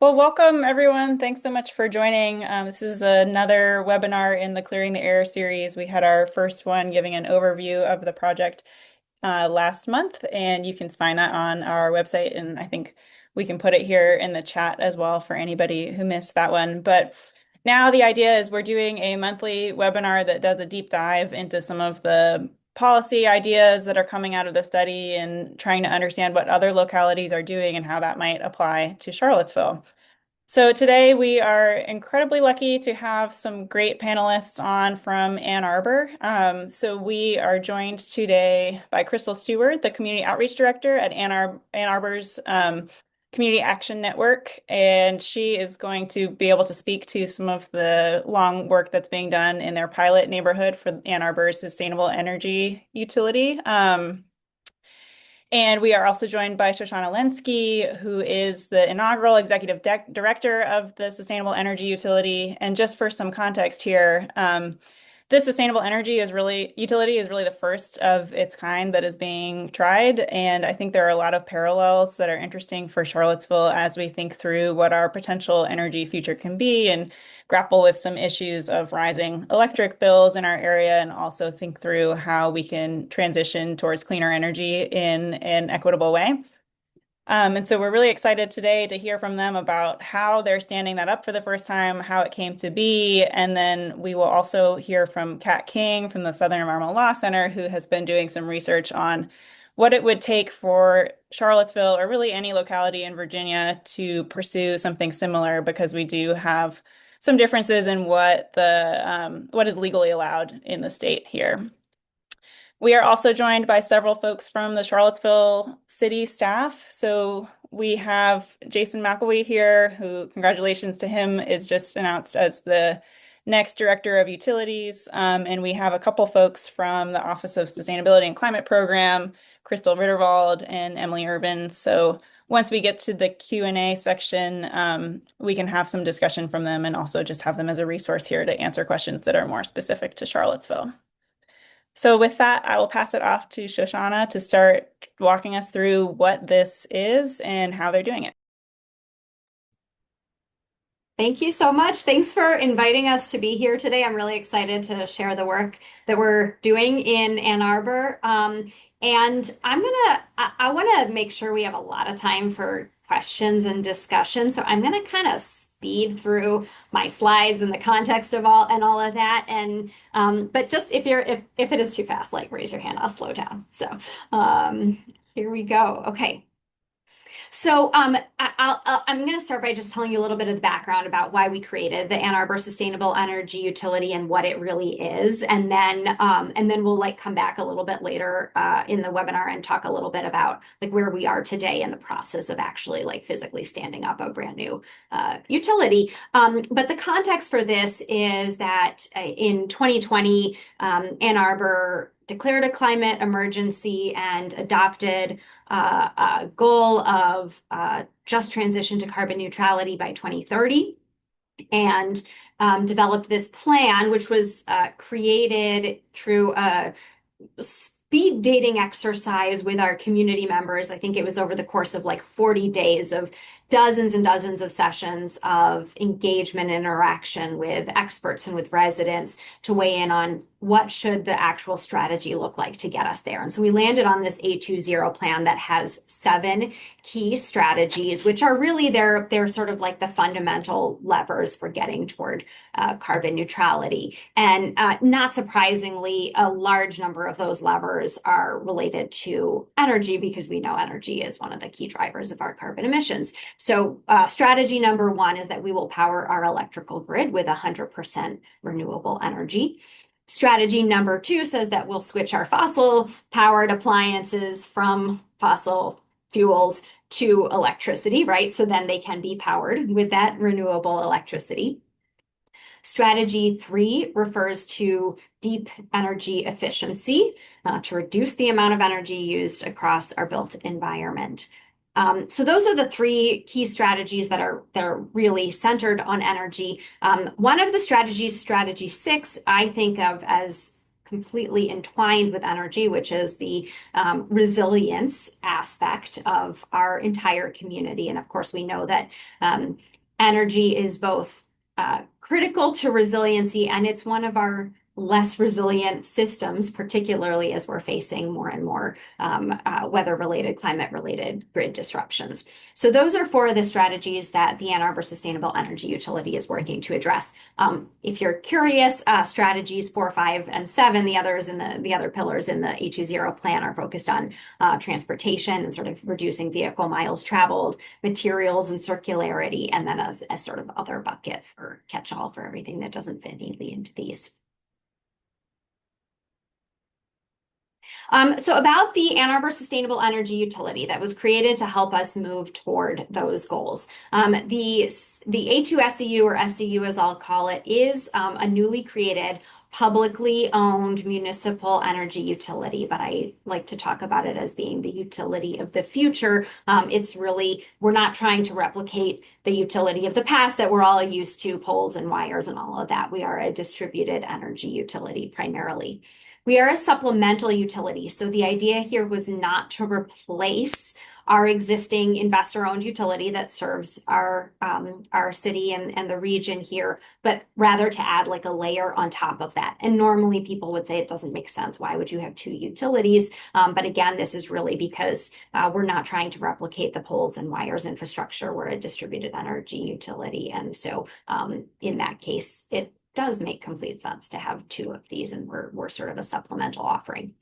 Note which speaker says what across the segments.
Speaker 1: Well, welcome everyone. Thanks so much for joining. This is another webinar in the Clearing the Air series. We had our first one giving an overview of the project last month, and you can find that on our website. And I think we can put it here in the chat as well for anybody who missed that one. But now the idea is we're doing a monthly webinar that does a deep dive into some of the policy ideas that are coming out of the study and trying to understand what other localities are doing and how that might apply to Charlottesville. So today we are incredibly lucky to have some great panelists on from Ann Arbor. So we are joined today by Krystal Steward, the Community Outreach Director at Ann Arbor's Community Action Network, and she is going to be able to speak to some of the long work that's being done in their pilot neighborhood for Ann Arbor's sustainable energy utility. And we are also joined by Shoshannah Lenski, who is the inaugural executive director of the Sustainable Energy Utility. And just for some context here, this sustainable energy utility is really the first of its kind that is being tried. And I think there are a lot of parallels that are interesting for Charlottesville as we think through what our potential energy future can be and grapple with some issues of rising electric bills in our area, and also think through how we can transition towards cleaner energy in an equitable way. And so we're really excited today to hear from them about how they're standing that up for the first time, how it came to be. And then we will also hear from Kat King from the Southern Environmental Law Center, who has been doing some research on what it would take for Charlottesville, or really any locality in Virginia, to pursue something similar, because we do have some differences in what is legally allowed in the state here. We are also joined by several folks from the Charlottesville city staff. So we have Jason McElwee here, who, congratulations to him, is just announced as the next director of utilities. And we have a couple folks from the Office of Sustainability and Climate Program, Krystal Ritterwald and Emily Urban. So once we get to the Q&A section, we can have some discussion from them, and also just have them as a resource here to answer questions that are more specific to Charlottesville. So with that, I will pass it off to Shoshannah to start walking us through what this is and how they're doing it.
Speaker 2: Thank you so much. Thanks for inviting us to be here today. I'm really excited to share the work that we're doing in Ann Arbor. And I want to make sure we have a lot of time for questions and discussion. So I'm going to kind of speed through my slides in the context of all of that. And but just if it is too fast, like raise your hand, I'll slow down. So here we go. Okay. So I'm going to start by just telling you a little bit of the background about why we created the Ann Arbor Sustainable Energy Utility and what it really is, and then we'll come back a little bit later in the webinar and talk a little bit about where we are today in the process of actually physically standing up a brand new utility. But the context for this is that in 2020, Ann Arbor declared a climate emergency and adopted a goal of just transition to carbon neutrality by 2030, and developed this plan, which was created through a speed dating exercise with our community members. I think it was over the course of 40 days of dozens and dozens of sessions of engagement and interaction with experts and with residents to weigh in on what should the actual strategy look like to get us there. And so we landed on this 820 plan that has 7 key strategies, which are really they're sort of the fundamental levers for getting toward carbon neutrality. And not surprisingly, a large number of those levers are related to energy, because we know energy is one of the key drivers of our carbon emissions. So strategy number 1 is that we will power our electrical grid with 100% renewable energy. Strategy number 2 says that we'll switch our fossil-powered appliances from fossil fuels to electricity, right? So then they can be powered with that renewable electricity. Strategy 3 refers to deep energy efficiency to reduce the amount of energy used across our built environment. So those are the 3 key strategies that are really centered on energy. One of the strategies, strategy 6, I think of as completely entwined with energy, which is the resilience aspect of our entire community. And of course, we know that energy is both critical to resiliency, and it's one of our less resilient systems, particularly as we're facing more and more weather-related, climate-related grid disruptions. So those are four of the strategies that the Ann Arbor Sustainable Energy Utility is working to address. If you're curious, strategies 4, 5, and 7, the other pillars in the E20 plan are focused on transportation and sort of reducing vehicle miles traveled, materials and circularity, and then as sort of other bucket for catch-all for everything that doesn't fit neatly into these. So about the Ann Arbor Sustainable Energy Utility that was created to help us move toward those goals. The A2SEU, or SEU as I'll call it, is a newly created publicly owned municipal energy utility, but I like to talk about it as being the utility of the future. It's really, we're not trying to replicate the utility of the past that we're all used to, poles and wires and all of that. We are a distributed energy utility primarily. We are a supplemental utility. So the idea here was not to replace our existing investor-owned utility that serves our city and the region here, but rather to add like a layer on top of that. And normally people would say it doesn't make sense. Why would you have two utilities? But again, this is really because we're not trying to replicate the poles and wires infrastructure. We're a distributed energy utility. And so in that case, it does make complete sense to have two of these, and we're sort of a supplemental offering.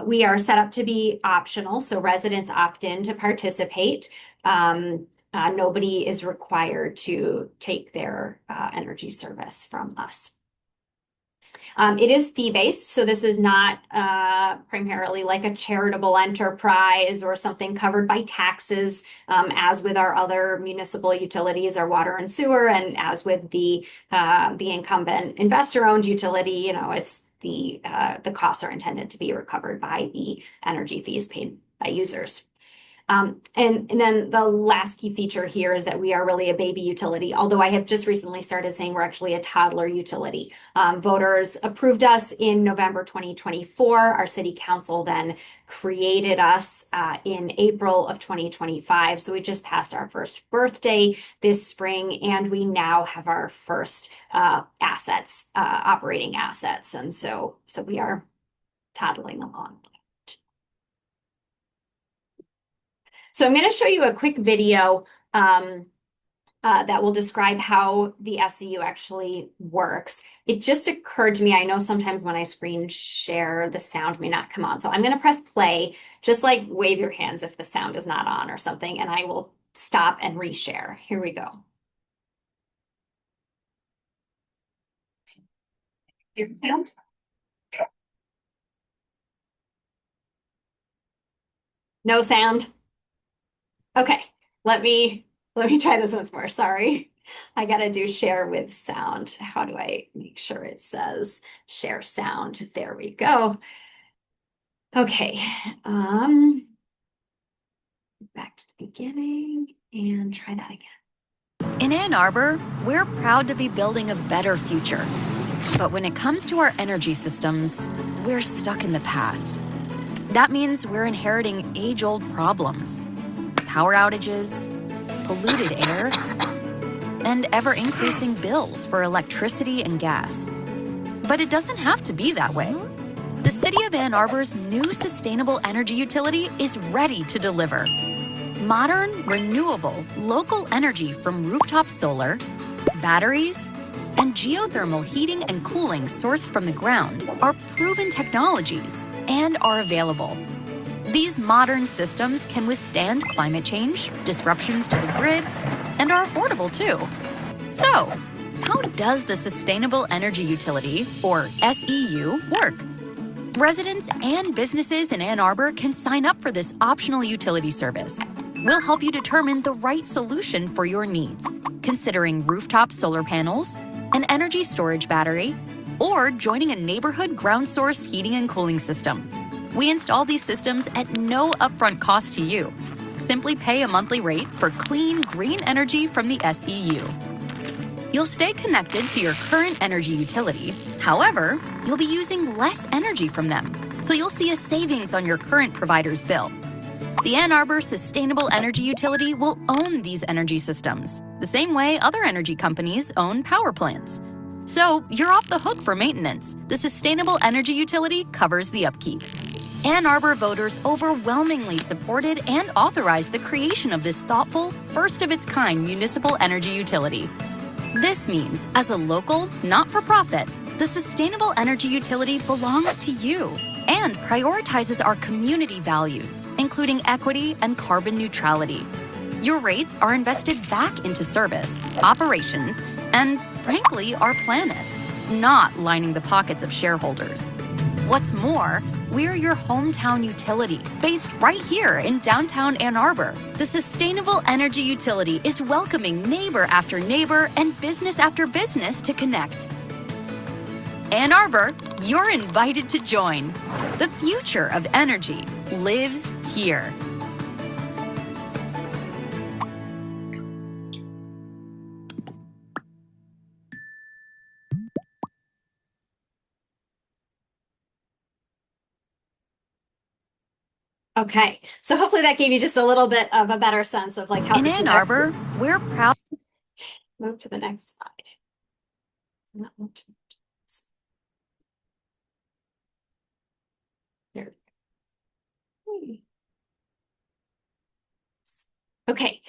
Speaker 2: We are set up to be optional, so residents opt in to participate. Nobody is required to take their energy service from us. It is fee-based, so this is not primarily like a charitable enterprise or something covered by taxes, as with our other municipal utilities, our water and sewer, and as with the incumbent investor-owned utility. You know, it's the costs are intended to be recovered by the energy fees paid by users. And then the last key feature here is that we are really a baby utility, although I have just recently started saying we're actually a toddler utility. Voters approved us in November 2024. Our city council then created us in April of 2025. So we just passed our first birthday this spring, and we now have our first assets, operating assets. And so we are toddling along. So I'm going to show you a quick video that will describe how the SEU actually works. It just occurred to me, I know sometimes when I screen share, the sound may not come on. So I'm going to press play, just like wave your hands if the sound is not on or something, and I will stop and reshare. Here we go. Hear the sound? No sound? Okay, let me try this once more. Sorry. I gotta do share with sound. How do I make sure it says share sound? There we go. Okay. Back to the beginning and try that again.
Speaker 3: In Ann Arbor, we're proud to be building a better future. But when it comes to our energy systems, we're stuck in the past. That means we're inheriting age-old problems. Power outages, polluted air, and ever-increasing bills for electricity and gas. But it doesn't have to be that way. The City of Ann Arbor's new sustainable energy utility is ready to deliver. Modern, renewable, local energy from rooftop solar, batteries, and geothermal heating and cooling sourced from the ground are proven technologies and are available. These modern systems can withstand climate change, disruptions to the grid, and are affordable too. So, how does the Sustainable Energy Utility, or SEU, work? Residents and businesses in Ann Arbor can sign up for this optional utility service. We'll help you determine the right solution for your needs, considering rooftop solar panels, an energy storage battery, or joining a neighborhood ground source heating and cooling system. We install these systems at no upfront cost to you. Simply pay a monthly rate for clean, green energy from the SEU. You'll stay connected to your current energy utility. However, you'll be using less energy from them, so you'll see a savings on your current provider's bill. The Ann Arbor Sustainable Energy Utility will own these energy systems, the same way other energy companies own power plants. So you're off the hook for maintenance. The Sustainable Energy Utility covers the upkeep. Ann Arbor voters overwhelmingly supported and authorized the creation of this thoughtful, first-of-its-kind municipal energy utility. This means, as a local, not-for-profit, the Sustainable Energy Utility belongs to you and prioritizes our community values, including equity and carbon neutrality. Your rates are invested back into service, operations, and, frankly, our planet, not lining the pockets of shareholders. What's more, we're your hometown utility, based right here in downtown Ann Arbor. The Sustainable Energy Utility is welcoming neighbor after neighbor and business after business to connect. Ann Arbor, you're invited to join. The future of energy lives here.
Speaker 2: Okay, so hopefully that gave you just a little bit of a better sense of like how
Speaker 3: In
Speaker 2: this
Speaker 3: Ann
Speaker 2: is
Speaker 3: Arbor, we're proud.
Speaker 2: Move to the next slide. Not move to- There. Okay,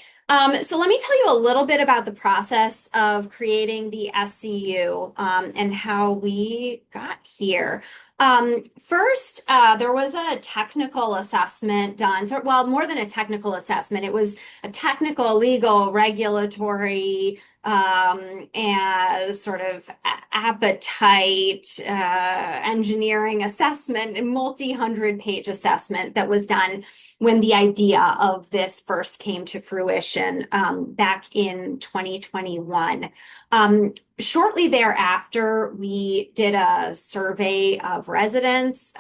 Speaker 2: so let me tell you a little bit about the process of creating the SCU and how we got here. First, there was a technical assessment done. So, well, more than a technical assessment, it was a technical, legal, regulatory, and sort of appetite, engineering assessment, and multi-hundred-page assessment that was done when the idea of this first came to fruition back in 2021. Shortly thereafter, we did a survey of residents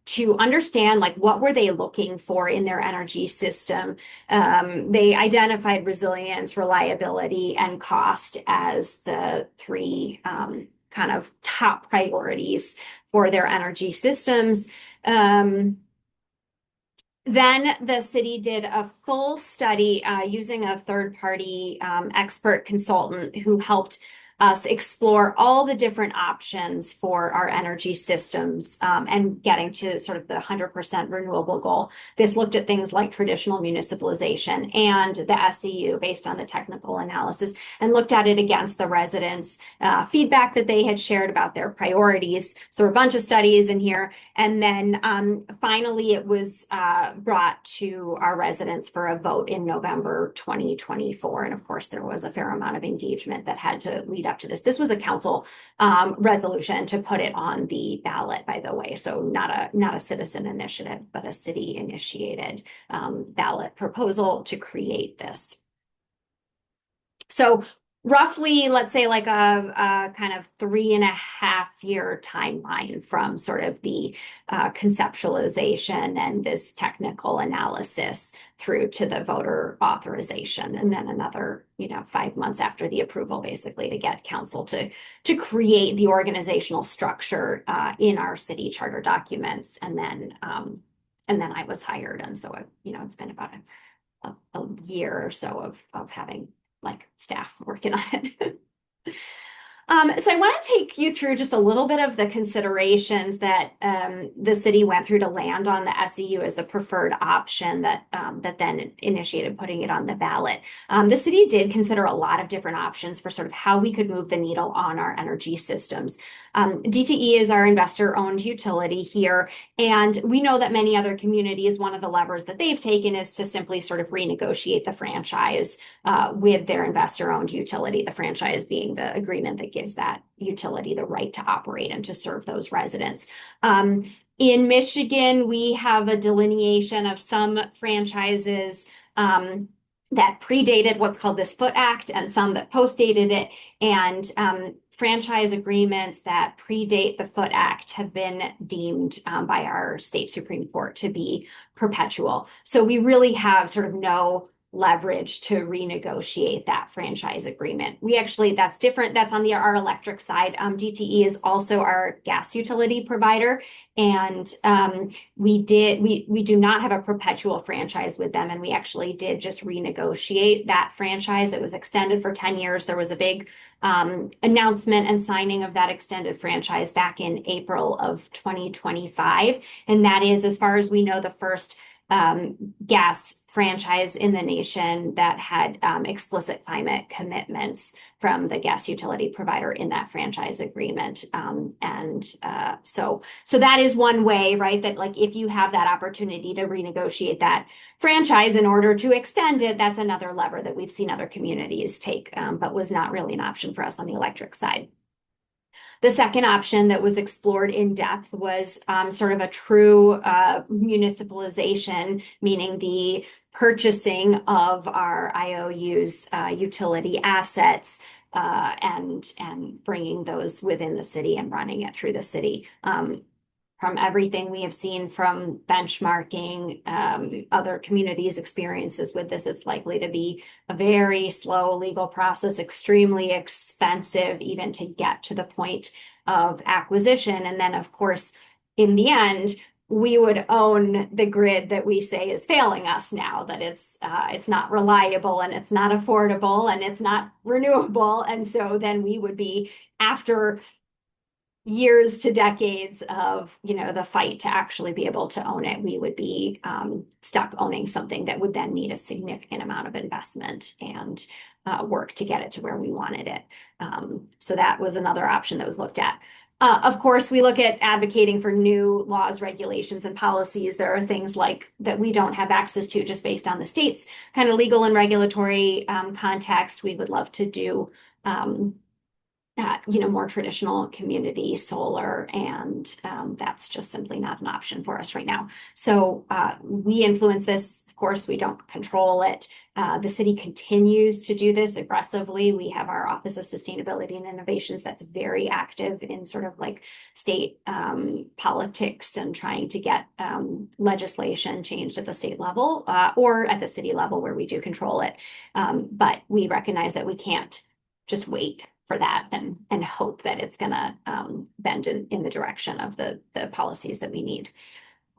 Speaker 2: to understand like what were they looking for in their energy system. They identified resilience, reliability, and cost as the three kind of top priorities for their energy systems. Then the city did a full study using a third-party expert consultant who helped us explore all the different options for our energy systems and getting to sort of the 100% renewable goal. This looked at things like traditional municipalization and the SEU based on the technical analysis and looked at it against the residents' feedback that they had shared about their priorities. So there were a bunch of studies in here. And then finally, it was brought to our residents for a vote in November 2024. And of course, there was a fair amount of engagement that had to lead up to this. This was a council resolution to put it on the ballot, by the way. So not a citizen initiative, but a city initiated ballot proposal to create this. So roughly, let's say like a kind of 3.5-year timeline from sort of the conceptualization and this technical analysis through to the voter authorization, and then another 5 months after the approval, basically, to get council to create the organizational structure in our city charter documents, and then I was hired, and so it's been about a year or so of having like staff working on it. So I want to take you through just a little bit of the considerations that the city went through to land on the SEU as the preferred option that then initiated putting it on the ballot. The city did consider a lot of different options for sort of how we could move the needle on our energy systems. DTE is our investor-owned utility here, and we know that many other communities, one of the levers that they've taken is to simply sort of renegotiate the franchise with their investor-owned utility, the franchise being the agreement that gives that utility the right to operate and to serve those residents. In Michigan, we have a delineation of some franchises that predated what's called this Foot Act and some that postdated it. And franchise agreements that predate the Foot Act have been deemed by our state Supreme Court to be perpetual. So we really have sort of no leverage to renegotiate that franchise agreement. We actually, that's different. That's on our electric side. DTE is also our gas utility provider. And we do not have a perpetual franchise with them. And we actually did just renegotiate that franchise. It was extended for 10 years. There was a big announcement and signing of that extended franchise back in April of 2025. And that is, as far as we know, the first gas franchise in the nation that had explicit climate commitments from the gas utility provider in that franchise agreement. So that is one way, right? That like if you have that opportunity to renegotiate that franchise in order to extend it, that's another lever that we've seen other communities take, but was not really an option for us on the electric side. The second option that was explored in depth was sort of a true municipalization, meaning the purchasing of our IOUs utility assets and bringing those within the city and running it through the city. From everything we have seen from benchmarking, other communities' experiences with this, it's likely to be a very slow legal process, extremely expensive even to get to the point of acquisition. And then, of course, in the end, we would own the grid that we say is failing us now, that it's not reliable and it's not affordable and it's not renewable. And so then we would be, after years to decades of, the fight to actually be able to own it, we would be stuck owning something that would then need a significant amount of investment and work to get it to where we wanted it. So that was another option that was looked at. Of course, we look at advocating for new laws, regulations, and policies. There are things like that we don't have access to just based on the state's kind of legal and regulatory context. We would love to do more traditional community solar, and that's just simply not an option for us right now. So we influence this. Of course, we don't control it. The city continues to do this aggressively. We have our Office of Sustainability and Innovations that's very active in sort of like state politics and trying to get legislation changed at the state level or at the city level where we do control it. But we recognize that we can't just wait for that and hope that it's going to bend in the direction of the policies that we need.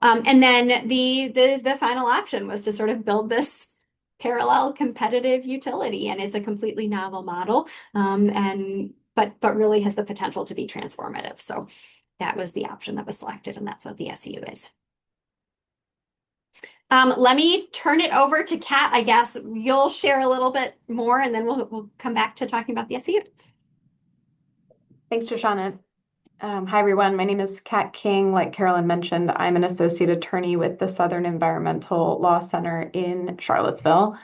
Speaker 2: And then the final option was to sort of build this parallel competitive utility, and it's a completely novel model, but really has the potential to be transformative. So that was the option that was selected, and that's what the SEU is. Let me turn it over to Kat. I guess you'll share a little bit more, and then we'll come back to talking about the SEU.
Speaker 4: Thanks, Shoshannah. Hi, everyone. My name is Kat King. Like Carolyn mentioned, I'm an associate attorney with the Southern Environmental Law Center in Charlottesville.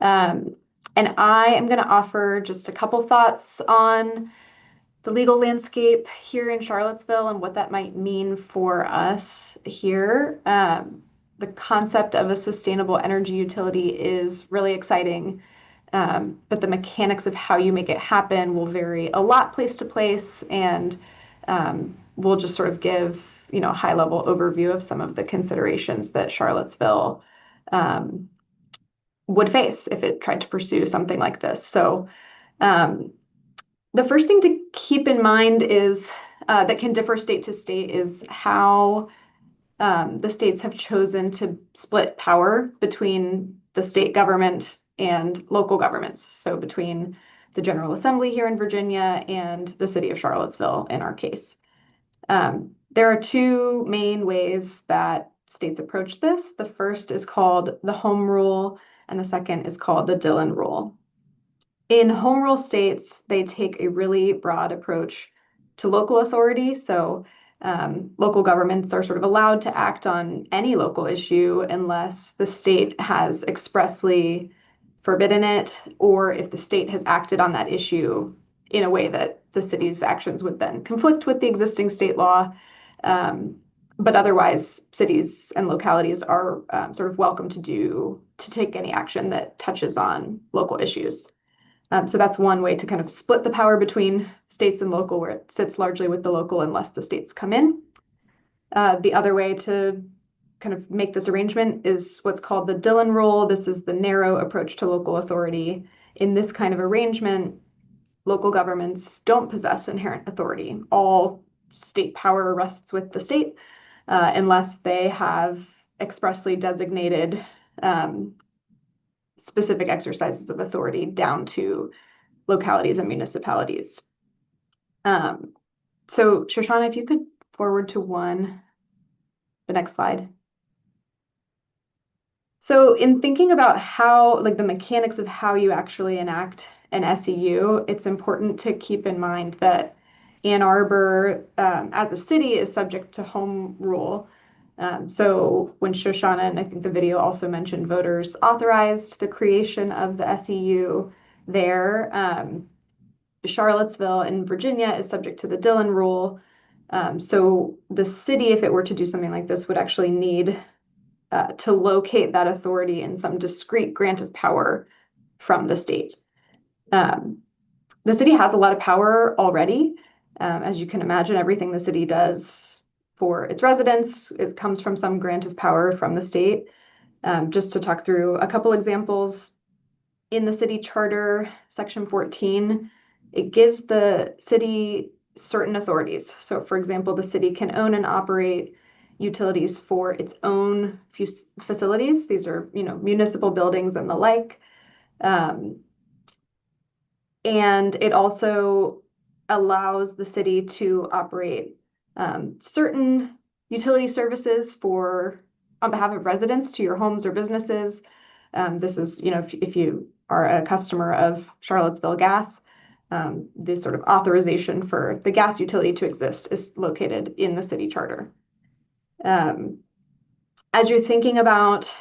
Speaker 4: And I am going to offer just a couple thoughts on the legal landscape here in Charlottesville and what that might mean for us here. The concept of a sustainable energy utility is really exciting. But the mechanics of how you make it happen will vary a lot place to place, and we'll just sort of give, a high-level overview of some of the considerations that Charlottesville would face if it tried to pursue something like this. So the first thing to keep in mind is that can differ state to state is how the states have chosen to split power between the state government and local governments. So between the General Assembly here in Virginia and the city of Charlottesville in our case. There are two main ways that states approach this. The first is called the home rule, and the second is called the Dillon rule. In home rule states, they take a really broad approach to local authority. So local governments are sort of allowed to act on any local issue unless the state has expressly forbidden it, or if the state has acted on that issue in a way that the city's actions would then conflict with the existing state law. But otherwise, cities and localities are sort of welcome to take any action that touches on local issues. So that's one way to kind of split the power between states and local, where it sits largely with the local unless the states come in. The other way to kind of make this arrangement is what's called the Dillon rule. This is the narrow approach to local authority. In this kind of arrangement, local governments don't possess inherent authority. All state power rests with the state unless they have expressly designated specific exercises of authority down to localities and municipalities. So Shoshannah, if you could forward to the next slide. So in thinking about how, like the mechanics of how you actually enact an SEU, it's important to keep in mind that Ann Arbor, as a city, is subject to home rule. So when Shoshannah, and I think the video also mentioned, voters authorized the creation of the SEU there, Charlottesville in Virginia is subject to the Dillon rule. So the city, if it were to do something like this, would actually need to locate that authority in some discrete grant of power from the state. The city has a lot of power already. As you can imagine, everything the city does for its residents, it comes from some grant of power from the state. Just to talk through a couple examples, in the city charter, section 14, it gives the city certain authorities. So for example, the city can own and operate utilities for its own facilities. These are, municipal buildings and the like. And it also allows the city to operate certain utility services on behalf of residents to your homes or businesses. This is, if you are a customer of Charlottesville Gas, this sort of authorization for the gas utility to exist is located in the city charter. As you're thinking about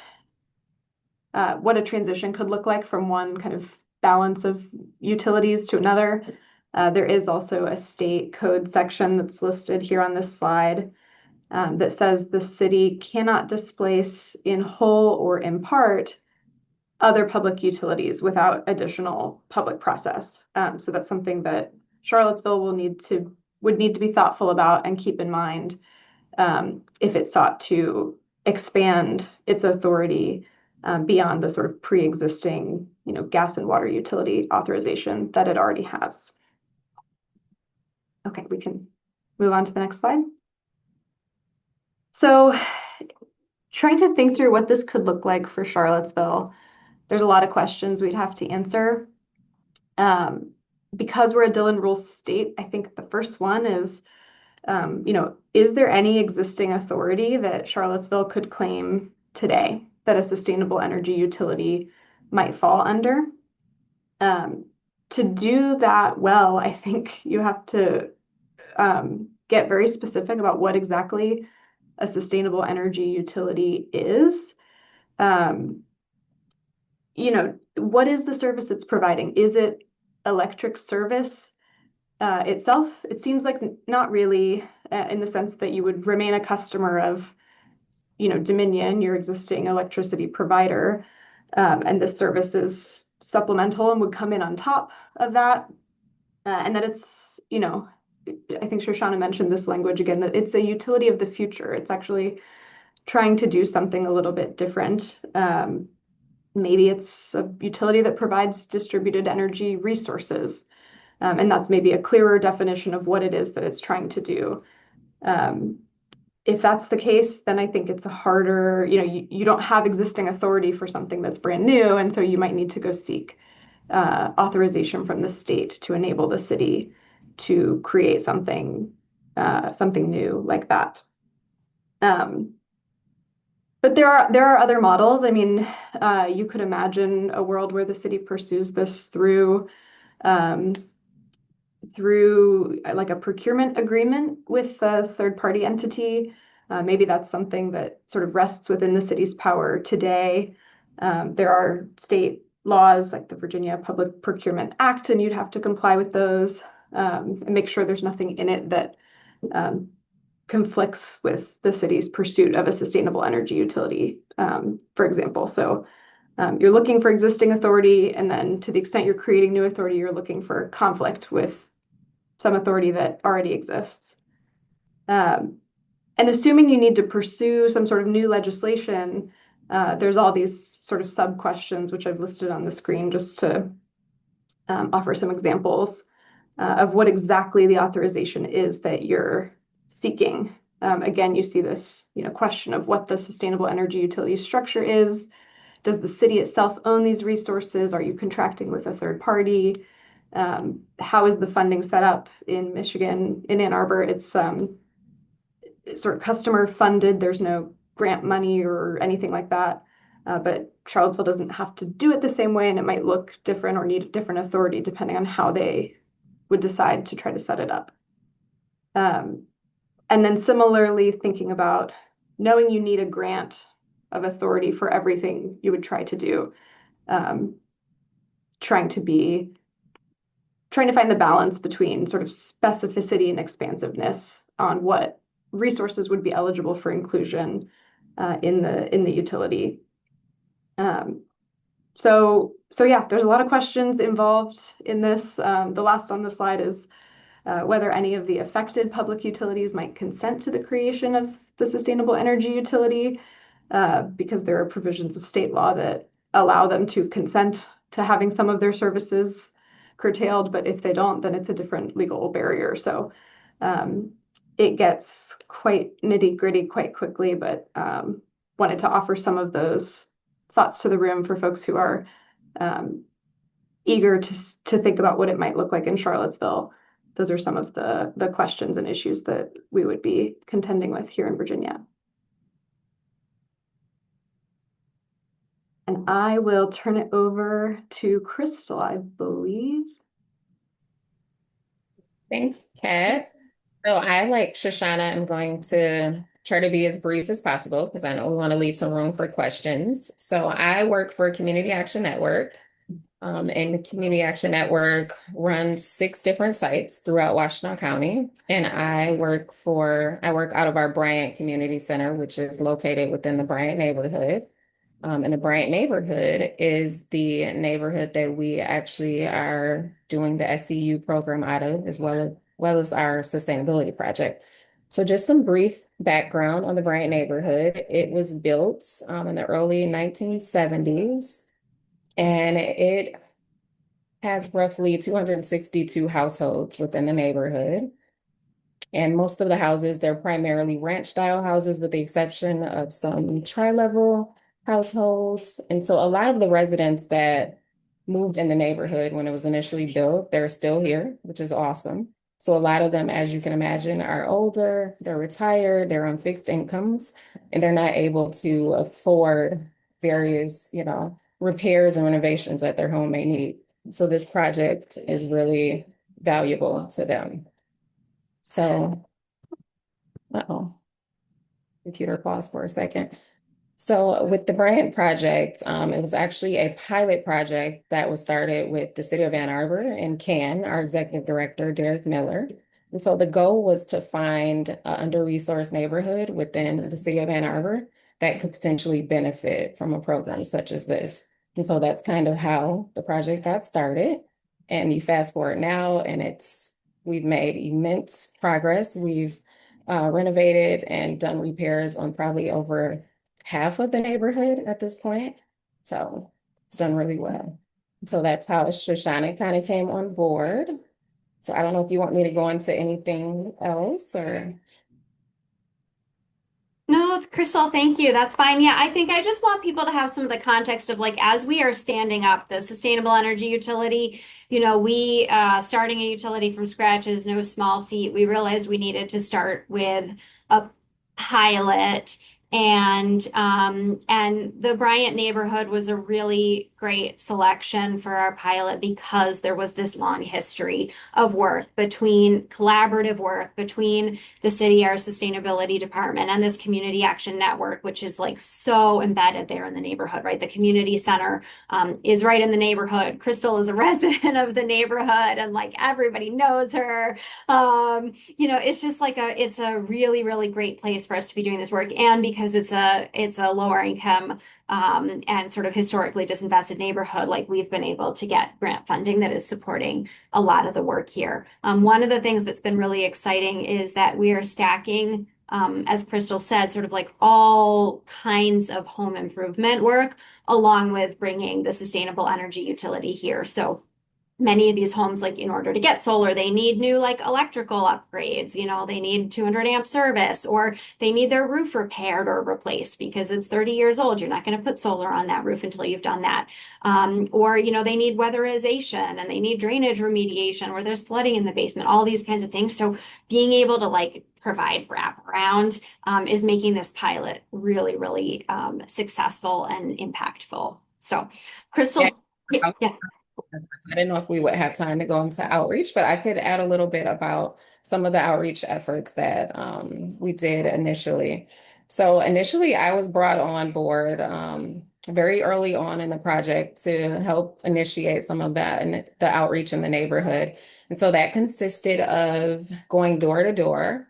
Speaker 4: what a transition could look like from one kind of balance of utilities to another, there is also a state code section that's listed here on this slide that says the city cannot displace in whole or in part other public utilities without additional public process. So that's something that Charlottesville would need to be thoughtful about and keep in mind if it sought to expand its authority beyond the sort of pre-existing, gas and water utility authorization that it already has. Okay, we can move on to the next slide. So trying to think through what this could look like for Charlottesville, there's a lot of questions we'd have to answer. Because we're a Dillon rule state, I think the first one is, is there any existing authority that Charlottesville could claim today that a sustainable energy utility might fall under? To do that well, I think you have to get very specific about what exactly a sustainable energy utility is. What is the service it's providing? Is it electric service itself? It seems like not really, in the sense that you would remain a customer of, Dominion, your existing electricity provider, and this service is supplemental and would come in on top of that, and that it's, I think Shoshannah mentioned this language again, that it's a utility of the future. It's actually trying to do something a little bit different. Maybe it's a utility that provides distributed energy resources. And that's maybe a clearer definition of what it is that it's trying to do. If that's the case, then I think it's a harder, you don't have existing authority for something that's brand new. And so you might need to go seek authorization from the state to enable the city to create something new like that. But there are other models. I mean, you could imagine a world where the city pursues this through like a procurement agreement with a third-party entity. Maybe that's something that sort of rests within the city's power today. There are state laws like the Virginia Public Procurement Act, and you'd have to comply with those and make sure there's nothing in it that conflicts with the city's pursuit of a sustainable energy utility, for example. So you're looking for existing authority, and then to the extent you're creating new authority, you're looking for conflict with some authority that already exists. And assuming you need to pursue some sort of new legislation, there's all these sort of sub questions, which I've listed on the screen just to offer some examples of what exactly the authorization is that you're seeking. Again, you see this, question of what the sustainable energy utility structure is. Does the city itself own these resources? Are you contracting with a third party? How is the funding set up in Michigan? In Ann Arbor, it's sort of customer funded. There's no grant money or anything like that. But Charlottesville doesn't have to do it the same way, and it might look different or need a different authority depending on how they would decide to try to set it up. And then similarly, thinking about knowing you need a grant of authority for everything you would try to do, trying to find the balance between sort of specificity and expansiveness on what resources would be eligible for inclusion in the utility. So yeah, there's a lot of questions involved in this. The last on the slide is whether any of the affected public utilities might consent to the creation of the sustainable energy utility, because there are provisions of state law that allow them to consent to having some of their services curtailed, but if they don't, then it's a different legal barrier. So it gets quite nitty-gritty quite quickly, but wanted to offer some of those thoughts to the room for folks who are eager to think about what it might look like in Charlottesville. Those are some of the questions and issues that we would be contending with here in Virginia. And I will turn it over to Krystal, I believe.
Speaker 5: Thanks, Kat. So I, like Shoshannah, am going to try to be as brief as possible because I know we want to leave some room for questions. So I work for Community Action Network, and the Community Action Network runs 6 different sites throughout Washtenaw County. And I work out of our Bryant Community Center, which is located within the Bryant neighborhood. And the Bryant neighborhood is the neighborhood that we actually are doing the SEU program out of, as well as our sustainability project. So just some brief background on the Bryant neighborhood. It was built in the early 1970s, and it has roughly 262 households within the neighborhood. And most of the houses, they're primarily ranch-style houses, with the exception of some tri-level households. And so a lot of the residents that moved in the neighborhood when it was initially built, they're still here, which is awesome. So a lot of them, as you can imagine, are older, they're retired, they're on fixed incomes, and they're not able to afford various, repairs and renovations that their home may need. So this project is really valuable to them. So, computer pause for a second. So with the Bryant project, it was actually a pilot project that was started with the city of Ann Arbor and CAN, our executive director, Derek Miller. And so the goal was to find an under-resourced neighborhood within the city of Ann Arbor that could potentially benefit from a program such as this. And so that's kind of how the project got started. And you fast forward now, and we've made immense progress. We've renovated and done repairs on probably over half of the neighborhood at this point. So it's done really well. So that's how Shoshannah kind of came on board. So I don't know if you want me to go into anything else or.
Speaker 2: No, Krystal, thank you. That's fine. Yeah, I think I just want people to have some of the context of, like, as we are standing up the sustainable energy utility, we starting a utility from scratch is no small feat. We realized we needed to start with a pilot, and the Bryant neighborhood was a really great selection for our pilot because there was this long history of collaborative work between the city, our sustainability department, and this community action network, which is like so embedded there in the neighborhood, right? The community center is right in the neighborhood. Krystal is a resident of the neighborhood, and like everybody knows her. It's just like it's a really, really great place for us to be doing this work, and because it's a lower income and sort of historically disinvested neighborhood, like we've been able to get grant funding that is supporting a lot of the work here. One of the things that's been really exciting is that we are stacking as Krystal said, sort of like all kinds of home improvement work, along with bringing the sustainable energy utility here. So many of these homes, like in order to get solar, they need new like electrical upgrades, they need 200 amp service, or they need their roof repaired or replaced because it's 30 years old. You're not going to put solar on that roof until you've done that. Or, they need weatherization and they need drainage remediation where there's flooding in the basement, all these kinds of things. So being able to like provide wraparound is making this pilot really, really successful and impactful. So,
Speaker 5: Yeah.
Speaker 2: Krystal, yeah, yeah.
Speaker 5: I didn't know if we would have time to go into outreach, but I could add a little bit about some of the outreach efforts that we did initially. So initially, I was brought on board very early on in the project to help initiate some of that and the outreach in the neighborhood. And so that consisted of going door to door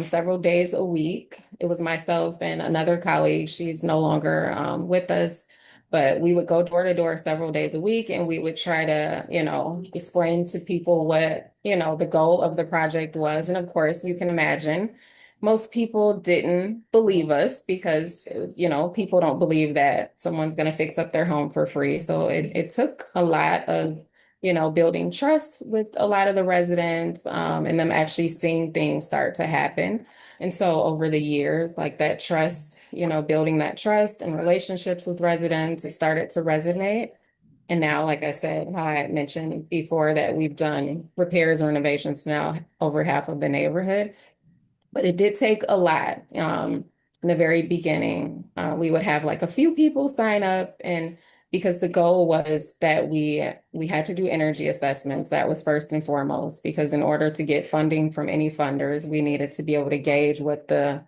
Speaker 5: several days a week. It was myself and another colleague. She's no longer with us, but we would go door to door several days a week and we would try to, explain to people what, the goal of the project was. And of course, you can imagine most people didn't believe us because, people don't believe that someone's going to fix up their home for free. So it took a lot of, building trust with a lot of the residents, and them actually seeing things start to happen. And so over the years, like that trust, building that trust and relationships with residents, it started to resonate. And now, like I said, how I had mentioned before, that we've done repairs and renovations now over half of the neighborhood. But it did take a lot. In the very beginning, we would have like a few people sign up, and because the goal was that we had to do energy assessments. That was first and foremost, because in order to get funding from any funders, we needed to be able to gauge what the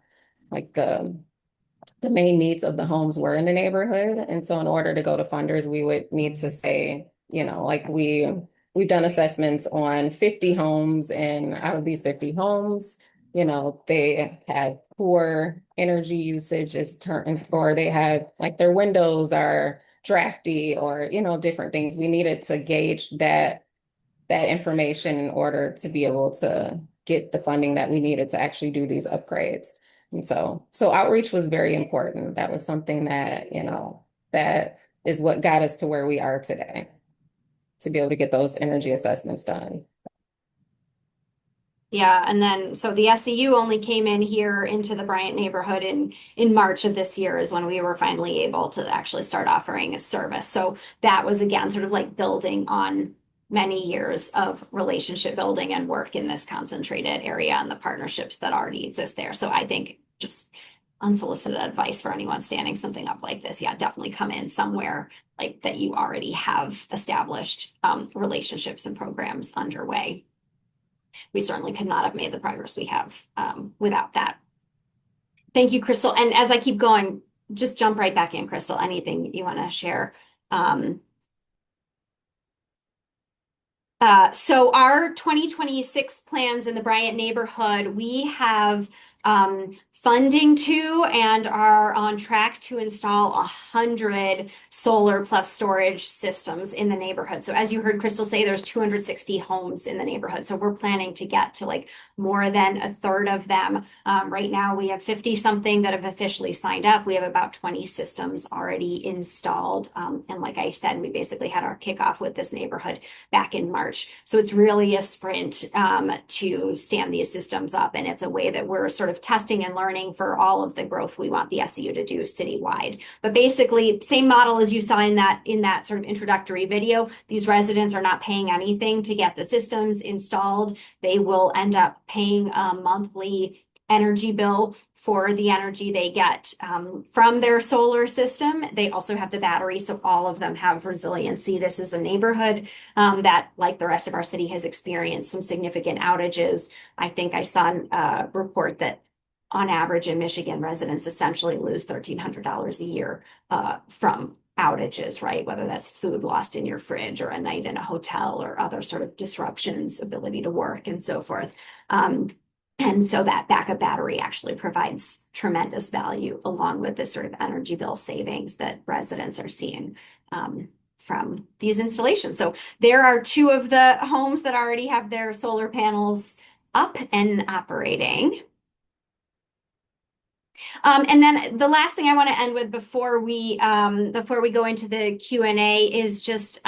Speaker 5: main needs of the homes were in the neighborhood. And so in order to go to funders, we would need to say, like we've done assessments on 50 homes, and out of these 50 homes, they had poor energy usage is turned, or they have like their windows are drafty, or, different things. We needed to gauge that information in order to be able to get the funding that we needed to actually do these upgrades. And so outreach was very important. That was something that, that is what got us to where we are today, to be able to get those energy assessments done.
Speaker 2: Yeah, and then so the SEU only came in here into the Bryant neighborhood in March of this year is when we were finally able to actually start offering a service. So that was again sort of like building on many years of relationship building and work in this concentrated area and the partnerships that already exist there. So I think just unsolicited advice for anyone standing something up like this, yeah, definitely come in somewhere like that you already have established relationships and programs underway. We certainly could not have made the progress we have without that. Thank you, Krystal. And as I keep going, just jump right back in, Krystal. Anything you want to share? So our 2026 plans in the Bryant neighborhood, we have funding to and are on track to install 100 solar plus storage systems in the neighborhood. So as you heard Krystal say, there's 260 homes in the neighborhood. So we're planning to get to like more than a third of them. Right now we have 50 something that have officially signed up. We have about 20 systems already installed. And like I said, we basically had our kickoff with this neighborhood back in March. So it's really a sprint to stand these systems up. And it's a way that we're sort of testing and learning for all of the growth we want the SEU to do citywide. But basically, same model as you saw in that sort of introductory video. These residents are not paying anything to get the systems installed. They will end up paying a monthly energy bill for the energy they get from their solar system. They also have the battery, so all of them have resiliency. This is a neighborhood that, like the rest of our city, has experienced some significant outages. I think I saw a report that on average in Michigan, residents essentially lose $1,300 a year from outages, right? Whether that's food lost in your fridge or a night in a hotel or other sort of disruptions, ability to work and so forth. And so that backup battery actually provides tremendous value along with this sort of energy bill savings that residents are seeing from these installations. So there are two of the homes that already have their solar panels up and operating. And then the last thing I want to end with before we go into the Q&A is just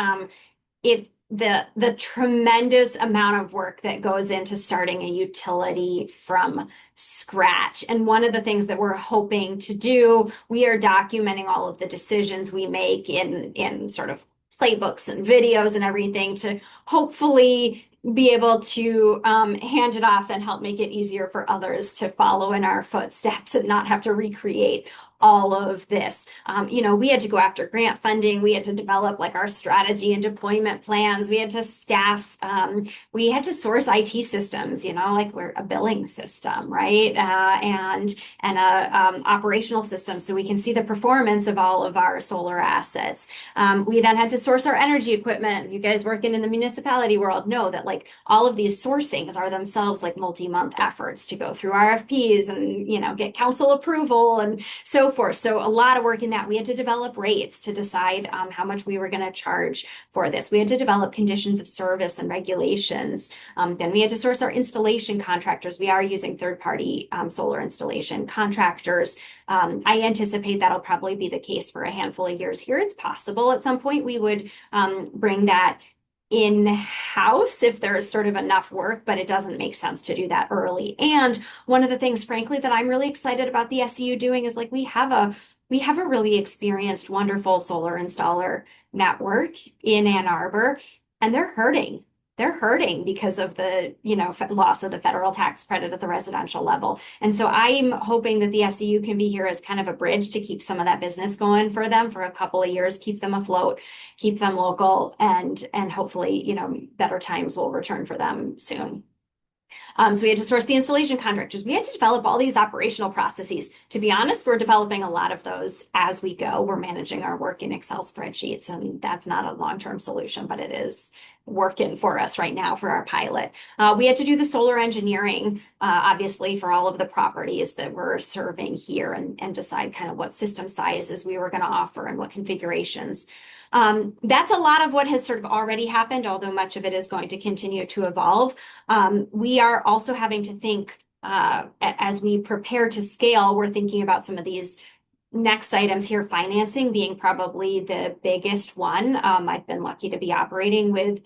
Speaker 2: the tremendous amount of work that goes into starting a utility from scratch. And one of the things that we're hoping to do, we are documenting all of the decisions we make in sort of playbooks and videos and everything to hopefully be able to hand it off and help make it easier for others to follow in our footsteps and not have to recreate all of this. We had to go after grant funding. We had to develop like our strategy and deployment plans. We had to staff. We had to source IT systems. Like we're a billing system, right? And a operational system, so we can see the performance of all of our solar assets. We then had to source our energy equipment. You guys working in the municipality world know that like all of these sourcings are themselves like multi-month efforts to go through RFPs and get council approval and so forth. So a lot of work in that. We had to develop rates to decide how much we were going to charge for this. We had to develop conditions of service and regulations. Then we had to source our installation contractors. We are using third-party solar installation contractors. I anticipate that'll probably be the case for a handful of years here. It's possible at some point we would bring that in-house if there's sort of enough work, but it doesn't make sense to do that early. And one of the things, frankly, that I'm really excited about the SEU doing is like we have a really experienced, wonderful solar installer network in Ann Arbor, and they're hurting. They're hurting because of the loss of the federal tax credit at the residential level. And so I'm hoping that the SEU can be here as kind of a bridge to keep some of that business going for them for a couple of years, keep them afloat, keep them local, and hopefully, better times will return for them soon. So we had to source the installation contractors. We had to develop all these operational processes. To be honest, we're developing a lot of those as we go. We're managing our work in Excel spreadsheets, and that's not a long-term solution, but it is working for us right now for our pilot. We had to do the solar engineering, obviously, for all of the properties that we're serving here and decide kind of what system sizes we were going to offer and what configurations. That's a lot of what has sort of already happened, although much of it is going to continue to evolve. We are also having to think as we prepare to scale, we're thinking about some of these next items here, financing being probably the biggest one. I've been lucky to be operating with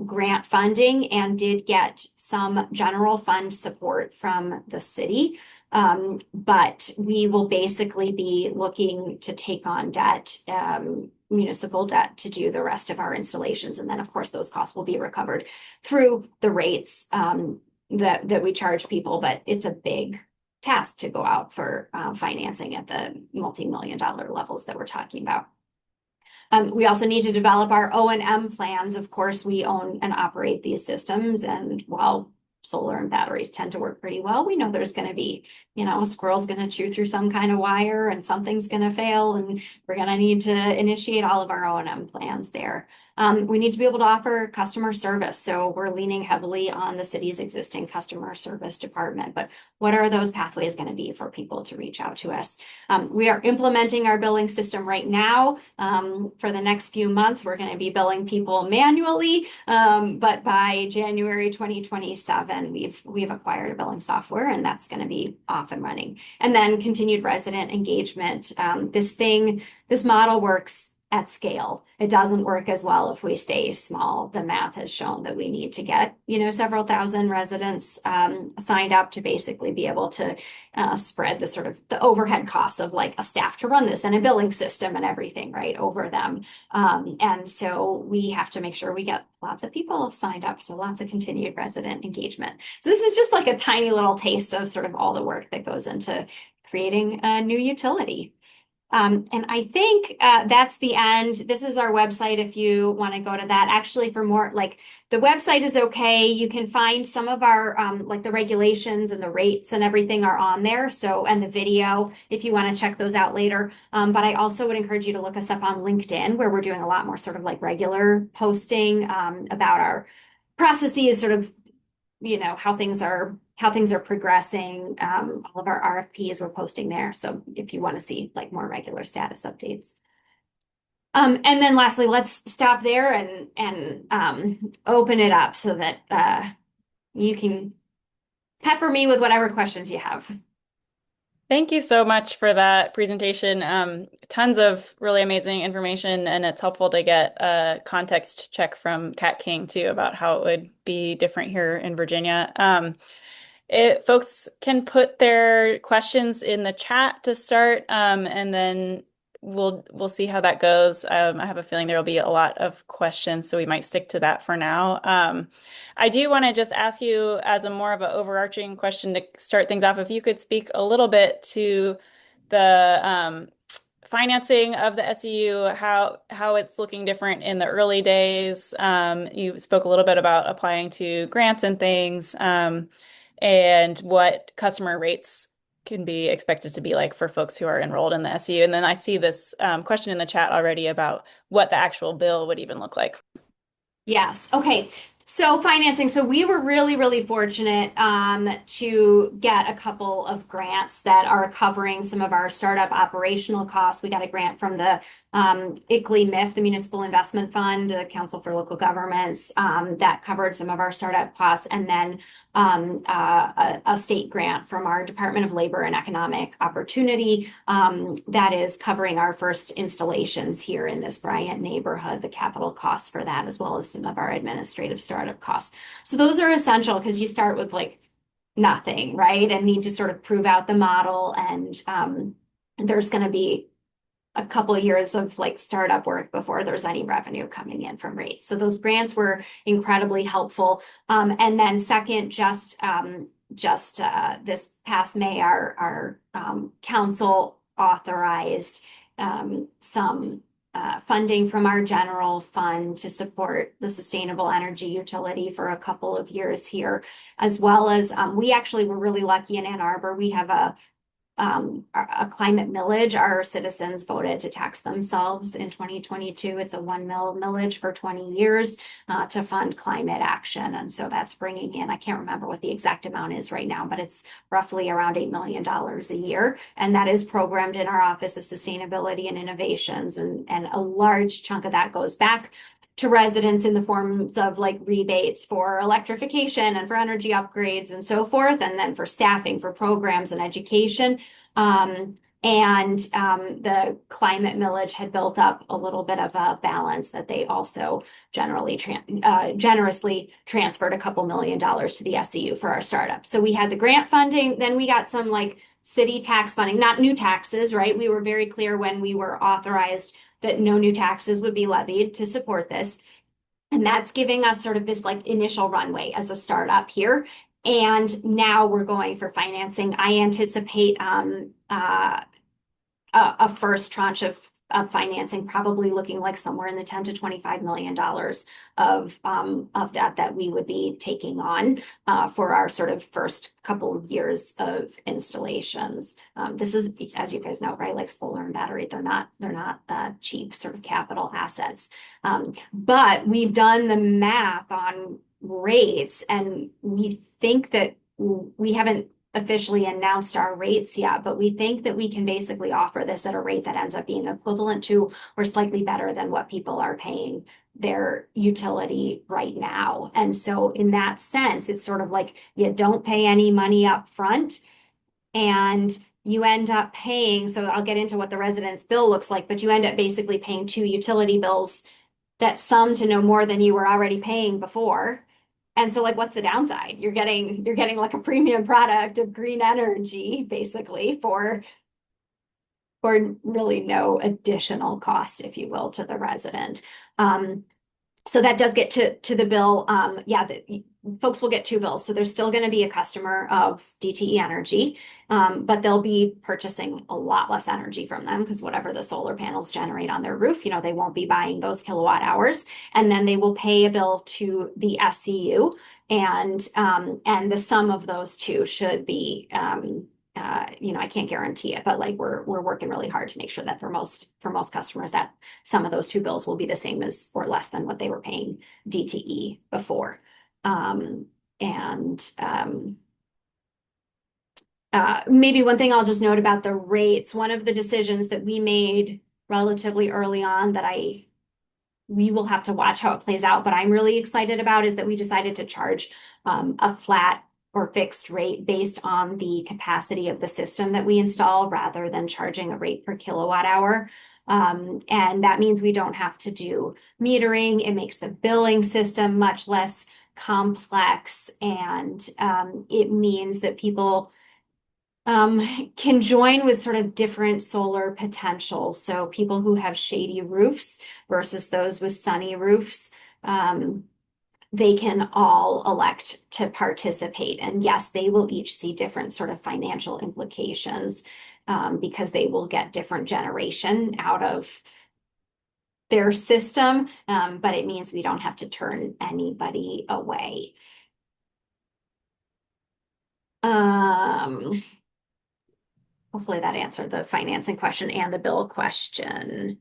Speaker 2: grant funding and did get some general fund support from the city. But we will basically be looking to take on debt, municipal debt, to do the rest of our installations. And then, of course, those costs will be recovered through the rates that we charge people. But it's a big task to go out for financing at the multi-million-dollar levels that we're talking about. We also need to develop our O&M plans. Of course, we own and operate these systems, and while solar and batteries tend to work pretty well, we know there's going to be, a squirrel's going to chew through some kind of wire and something's going to fail, and we're going to need to initiate all of our O&M plans there. We need to be able to offer customer service. So we're leaning heavily on the city's existing customer service department. But what are those pathways going to be for people to reach out to us? We are implementing our billing system right now. For the next few months, we're going to be billing people manually. But by January 2027, we've acquired a billing software, and that's going to be off and running. And then continued resident engagement. This model works at scale. It doesn't work as well if we stay small. The math has shown that we need to get, several thousand residents signed up to basically be able to spread the sort of the overhead costs of like a staff to run this and a billing system and everything right over them. And so we have to make sure we get lots of people signed up. So lots of continued resident engagement. So this is just like a tiny little taste of sort of all the work that goes into creating a new utility. And I think that's the end. This is our website if you want to go to that. Actually, for more, like the website is okay. You can find some of our like the regulations and the rates and everything are on there. So, and the video if you want to check those out later. But I also would encourage you to look us up on LinkedIn, where we're doing a lot more sort of like regular posting about our processes, sort of, how things are progressing. All of our RFPs we're posting there. So if you want to see like more regular status updates. And then lastly, let's stop there and open it up so that you can pepper me with whatever questions you have.
Speaker 1: Thank you so much for that presentation. Tons of really amazing information, and it's helpful to get a context check from Kat King too about how it would be different here in Virginia. Folks can put their questions in the chat to start, and then we'll see how that goes. I have a feeling there will be a lot of questions, so we might stick to that for now. I do want to just ask you, as a more of an overarching question to start things off, if you could speak a little bit to the financing of the SEU, how it's looking different in the early days. You spoke a little bit about applying to grants and things, and what customer rates can be expected to be like for folks who are enrolled in the SEU. And then I see this question in the chat already about what the actual bill would even look like.
Speaker 2: Yes. Okay. So financing. So we were really, really fortunate to get a couple of grants that are covering some of our startup operational costs. We got a grant from the ICLEI MIF, the Municipal Investment Fund, the Council for Local Governments, that covered some of our startup costs, and then a state grant from our Department of Labor and Economic Opportunity that is covering our first installations here in this Bryant neighborhood, the capital costs for that, as well as some of our administrative startup costs. So those are essential because you start with like nothing, right? And need to sort of prove out the model, and there's going to be a couple of years of like startup work before there's any revenue coming in from rates. So those grants were incredibly helpful. And then second, just this past May, our council authorized some funding from our general fund to support the sustainable energy utility for a couple of years here, as well as we actually were really lucky in Ann Arbor. We have a climate millage. Our citizens voted to tax themselves in 2022. It's a 1 mil millage for 20 years to fund climate action. And so that's bringing in, I can't remember what the exact amount is right now, but it's roughly around $8 million a year. And that is programmed in our Office of Sustainability and Innovations. And a large chunk of that goes back to residents in the forms of like rebates for electrification and for energy upgrades and so forth, and then for staffing, for programs and education. The climate millage had built up a little bit of a balance that they also generously transferred a couple $1 million to the SEU for our startup. So we had the grant funding, then we got some like city tax funding, not new taxes, right? We were very clear when we were authorized that no new taxes would be levied to support this. And that's giving us sort of this like initial runway as a startup here. And now we're going for financing. I anticipate a first tranche of financing, probably looking like somewhere in the $10 to $25 million of debt that we would be taking on for our sort of first couple of years of installations. This is, as you guys know, right, like solar and battery, they're not cheap sort of capital assets. But we've done the math on rates, and we think that we haven't officially announced our rates yet, but we think that we can basically offer this at a rate that ends up being equivalent to or slightly better than what people are paying their utility right now. And so in that sense, it's sort of like you don't pay any money up front and you end up paying, so I'll get into what the resident's bill looks like, but you end up basically paying 2 utility bills that sum to no more than you were already paying before. And so like, what's the downside? You're getting like a premium product of green energy, basically for really no additional cost, if you will, to the resident. So that does get to the bill. Folks will get 2 bills. So there's still going to be a customer of DTE Energy, but they'll be purchasing a lot less energy from them because whatever the solar panels generate on their roof, they won't be buying those kilowatt hours. And then they will pay a bill to the SCU, and the sum of those two should be, I can't guarantee it, but like we're working really hard to make sure that for most customers that some of those 2 bills will be the same as or less than what they were paying DTE before. Maybe one thing I'll just note about the rates, one of the decisions that we made relatively early on that we will have to watch how it plays out, but I'm really excited about is that we decided to charge a flat or fixed rate based on the capacity of the system that we install rather than charging a rate per kilowatt hour. And that means we don't have to do metering. It makes the billing system much less complex, and it means that people can join with sort of different solar potentials. So people who have shady roofs versus those with sunny roofs, they can all elect to participate. And yes, they will each see different sort of financial implications because they will get different generation out of their system, but it means we don't have to turn anybody away. Hopefully that answered the financing question and the bill question.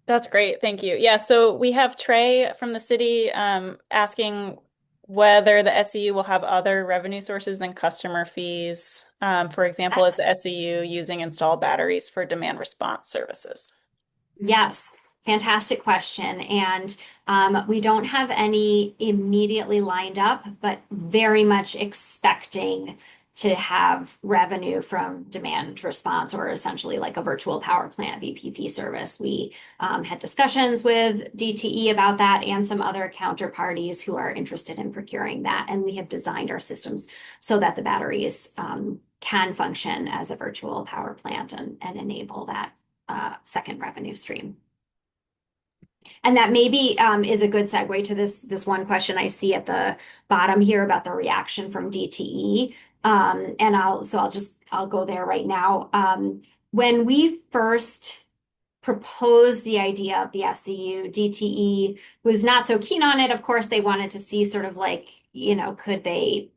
Speaker 1: That's great. Thank you. Yeah, so we have Trey from the city asking whether the SEU will have other revenue sources than customer fees. For example, is the SEU using installed batteries for demand response services?
Speaker 2: Yes, fantastic question. And we don't have any immediately lined up, but very much expecting to have revenue from demand response, or essentially like a virtual power plant VPP service. We had discussions with DTE about that and some other counterparties who are interested in procuring that. And we have designed our systems so that the batteries can function as a virtual power plant and enable that second revenue stream. And that maybe is a good segue to this one question I see at the bottom here about the reaction from DTE. And I'll go there right now. When we first proposed the idea of the SEU, DTE was not so keen on it. Of course, they wanted to see sort of like, could they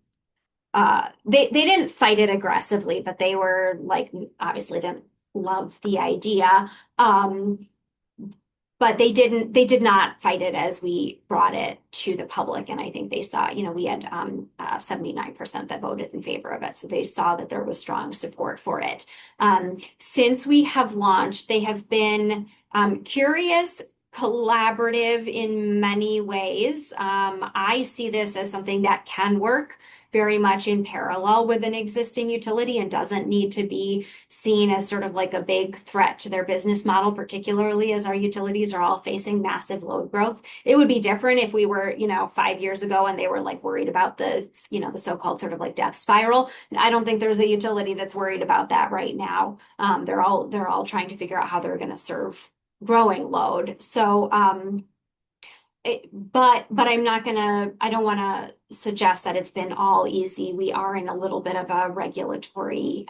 Speaker 2: didn't fight it aggressively, but they were like, obviously didn't love the idea. But they did not fight it as we brought it to the public. And I think they saw, we had 79% that voted in favor of it. So they saw that there was strong support for it. Since we have launched, they have been curious, collaborative in many ways. I see this as something that can work very much in parallel with an existing utility and doesn't need to be seen as sort of like a big threat to their business model, particularly as our utilities are all facing massive load growth. It would be different if we were, 5 years ago and they were like worried about the so-called sort of like death spiral. I don't think there's a utility that's worried about that right now. They're all trying to figure out how they're going to serve growing load. So, but I don't want to suggest that it's been all easy. We are in a little bit of a regulatory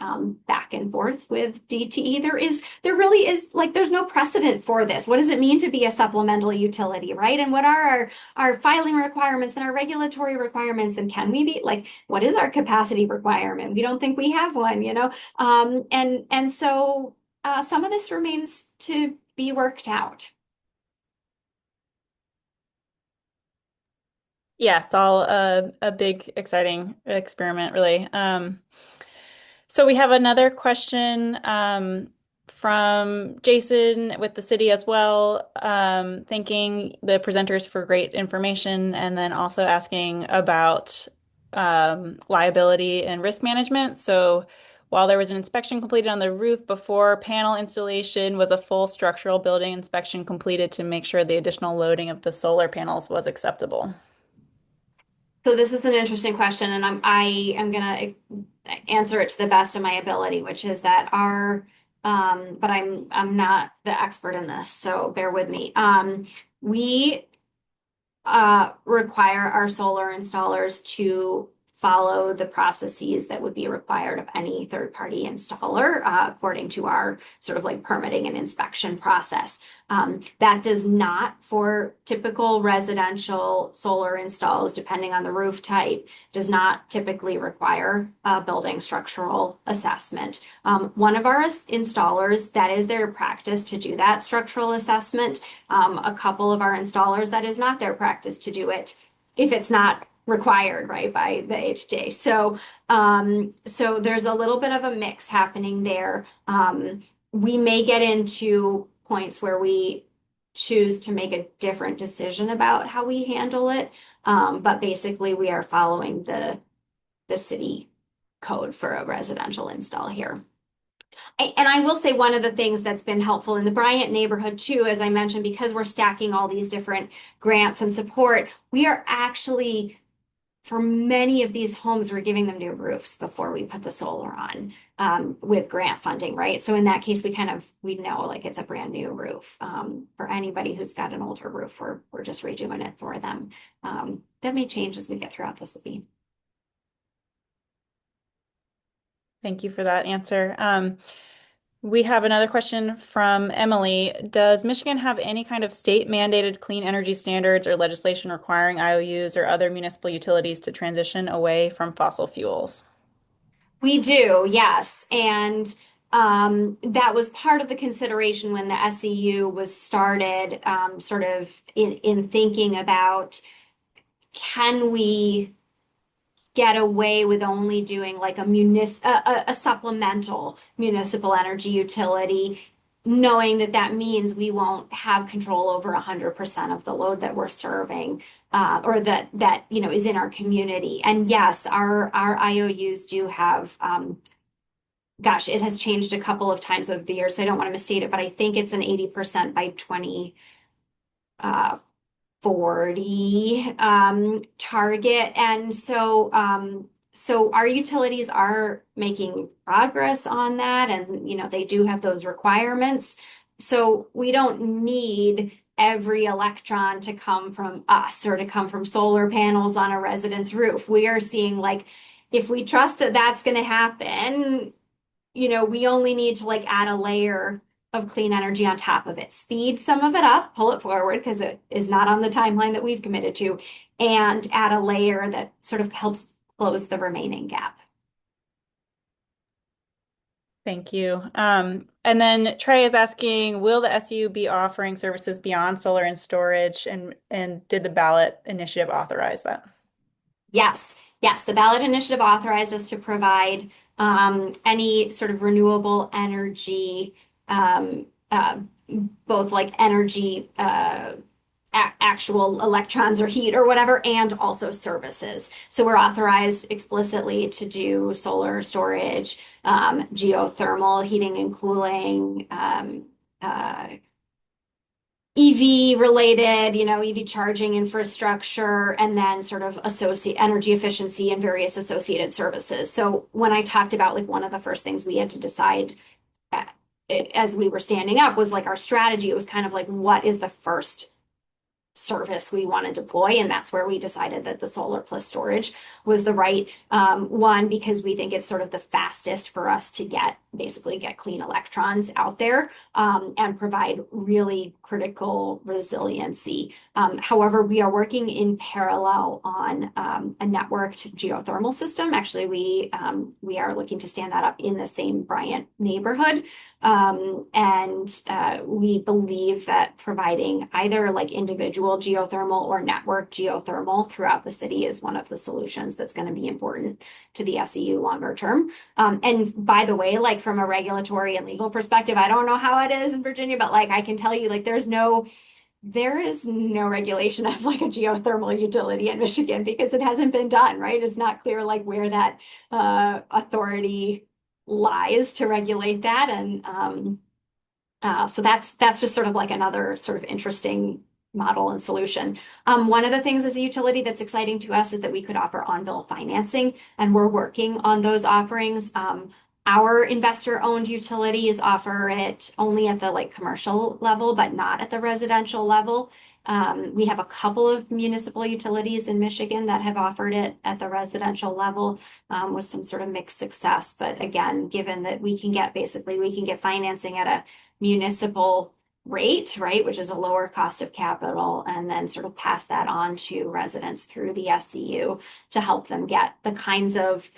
Speaker 2: back and forth with DTE. There really is, like, there's no precedent for this. What does it mean to be a supplemental utility, right? And what are our filing requirements and our regulatory requirements? And can we be, like, what is our capacity requirement? We don't think we have one, and so some of this remains to be worked out.
Speaker 1: Yeah, it's all a big, exciting experiment, really. So we have another question from Jason with the city as well, thanking the presenters for great information, and then also asking about liability and risk management. So while there was an inspection completed on the roof before panel installation, was a full structural building inspection completed to make sure the additional loading of the solar panels was acceptable?
Speaker 2: So this is an interesting question, and I am gonna answer it to the best of my ability, which is that but I'm not the expert in this, so bear with me. We require our solar installers to follow the processes that would be required of any third-party installer according to our sort of like permitting and inspection process. That does not, for typical residential solar installs, depending on the roof type, does not typically require a building structural assessment. One of our installers, that is their practice to do that structural assessment. A couple of our installers, that is not their practice to do it if it's not required, right, by the HJ. So there's a little bit of a mix happening there. We may get into points where we choose to make a different decision about how we handle it. But basically we are following the the city code for a residential install here. And I will say one of the things that's been helpful in the Bryant neighborhood too, as I mentioned, because we're stacking all these different grants and support, we are actually, for many of these homes, we're giving them new roofs before we put the solar on with grant funding, right? So in that case, we know like it's a brand new roof. For anybody who's got an older roof, we're just redoing it for them. That may change as we get throughout the city.
Speaker 1: Thank you for that answer. We have another question from Emily. Does Michigan have any kind of state mandated clean energy standards or legislation requiring IOUs or other municipal utilities to transition away from fossil fuels?
Speaker 2: We do, yes. And that was part of the consideration when the SEU was started, sort of in thinking about, can we get away with only doing like a supplemental municipal energy utility, knowing that that means we won't have control over 100% of the load that we're serving, or that is in our community. And yes, our IOUs do have, gosh, it has changed a couple of times over the years, so I don't want to misstate it, but I think it's an 80% by 2040 target. And so our utilities are making progress on that, and they do have those requirements. So we don't need every electron to come from us or to come from solar panels on a resident's roof. We are seeing, like, if we trust that that's going to happen, we only need to like add a layer of clean energy on top of it, speed some of it up, pull it forward because it is not on the timeline that we've committed to, and add a layer that sort of helps close the remaining gap.
Speaker 1: Thank you. And then Trey is asking, will the SU be offering services beyond solar and storage? And did the ballot initiative authorize that?
Speaker 2: Yes, the ballot initiative authorized us to provide any sort of renewable energy, both like energy, actual electrons or heat or whatever, and also services. So we're authorized explicitly to do solar storage, geothermal heating and cooling, EV related, EV charging infrastructure, and then sort of associate energy efficiency and various associated services. So when I talked about like one of the first things we had to decide as we were standing up was like our strategy, it was kind of like, what is the first service we want to deploy? And that's where we decided that the solar plus storage was the right one, because we think it's sort of the fastest for us to basically get clean electrons out there and provide really critical resiliency. However, we are working in parallel on a networked geothermal system. Actually, we are looking to stand that up in the same Bryant neighborhood. And we believe that providing either like individual geothermal or network geothermal throughout the city is one of the solutions that's going to be important to the SEU longer term. And by the way, like from a regulatory and legal perspective, I don't know how it is in Virginia, but like I can tell you, like there is no regulation of like a geothermal utility in Michigan because it hasn't been done, right? It's not clear like where that authority lies to regulate that. And so that's just sort of like another sort of interesting model and solution. One of the things as a utility that's exciting to us is that we could offer on-bill financing, and we're working on those offerings. Our investor-owned utilities offer it only at the like commercial level, but not at the residential level. We have a couple of municipal utilities in Michigan that have offered it at the residential level with some sort of mixed success. But again, given that we can get financing at a municipal rate, right, which is a lower cost of capital, and then sort of pass that on to residents through the SCU to help them get the kinds of